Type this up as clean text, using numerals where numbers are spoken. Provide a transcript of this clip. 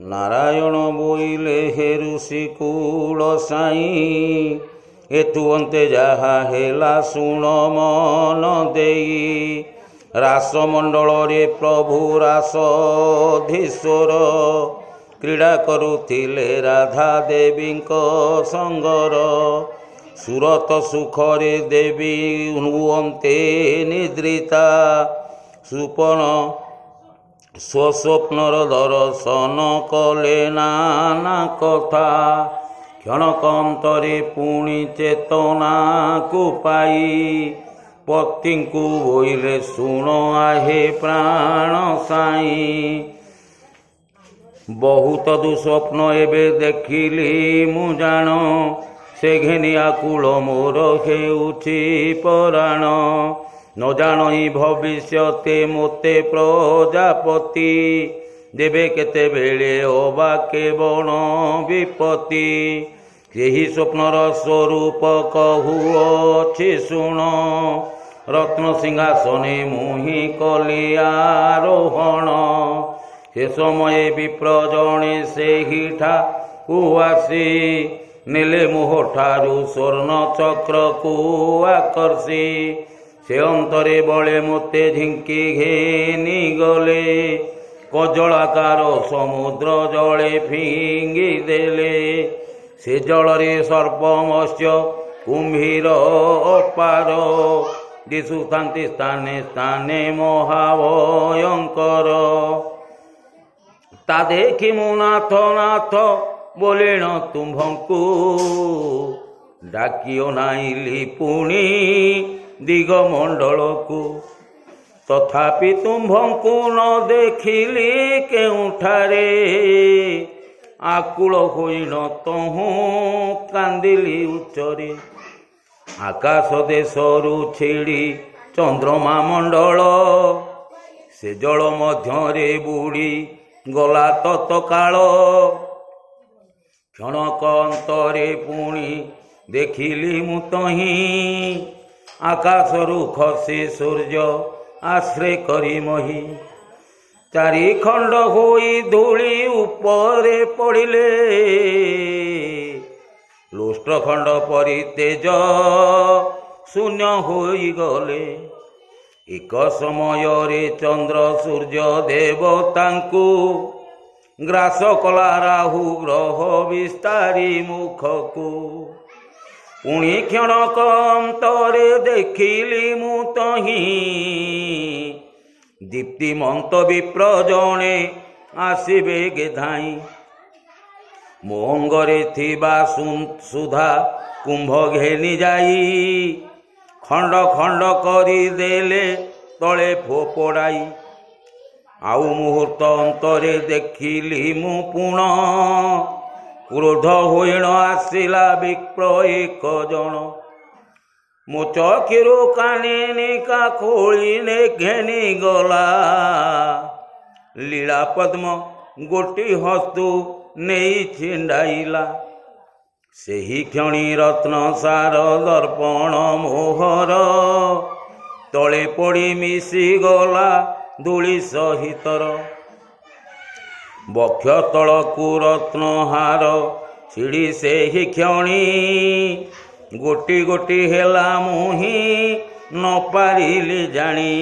नारायण बोइले हे ऋषि cool Sai एतु अंते जहा हेला शुण मन देई रासमंडल रे प्रभु रासधीश्वर क्रीड़ा करुथिले राधा देवींको संगर सुरत सुखरे देवी हुअन्ते निद्रिता सुपन स्वस्वप्नर दर्शन कले नाना कथा क्षणकंतरे पुणी चेतना को पाई पति को बोइले शुण आहे प्राण साई बहुत दुस्वप्न एबे देखिली मु जान से घेनी आकुल मोर हेउछि पराण न जानी भविष्यते मोते प्रजापति देवे केते बेले अबा केवण विपत्ति यही स्वप्नर स्वरूप कहुअछि शुण रत्न सिंहासने मुहि कली आरोहण से समय विप्र जणे सेहि ठाकु आसी नेले मोह ठारू स्वर्ण चक्र को आकर्षी से अंतरे बले मोते झिंकी घेनी गले कजलाकार समुद्र जले फिंगी देले से जल रे सर्प मत्स्य कुंभीर अपार दिशुतांति स्थाने स्थाने महाभयंकर ता देखी मु नाथ नाथ बोलेण तुम्भंकु डाकियो नाइली पुणी दिगमंडल को तथापि तुम्भंकु न देखिली केउठारे आकुल होइण तहु कांदिली उच्चरे आकाश देशरु छिड़ी चंद्रमा मंडल से जल मध्यरे बुड़ी गला तत्काल क्षणक अंतरे पुणी देखिली मु तहीं आकाशरु खसे सूर्य आश्रय करी मही चारि खंड होई धूली उपरे पड़िले लुष्ट खंड परि तेज शून्य होई गले एक समय रे चंद्र सूर्य देवतांकु ग्रास कला राहु ग्रह विस्तारी मुखकु पुणी क्षणक अंतरे देखिली मु तहीं दीप्तिमंत विप्र जणे आसिबे गे धाई मोंगरे थिबा सुधा कुंभ घेनी जाई खंड खंड करी देले तले फोपड़ाई आउ मुहूर्त अंतरे देखिली मु पुण क्रोध होइण आसिला विप्र एक जन मो चकिरु कानिका खोलिने घेनी गला लीला पद्म गोटी हस्तु नहीं छिंडाइला सेही क्षणी रत्न सार दर्पण मोहर तले पड़ी मिसी गला धूली सहितर बक्षतल को रत्नहार छिड़ी से ही क्षणी गोटी गोटी हेला मुही न पारिली जानी।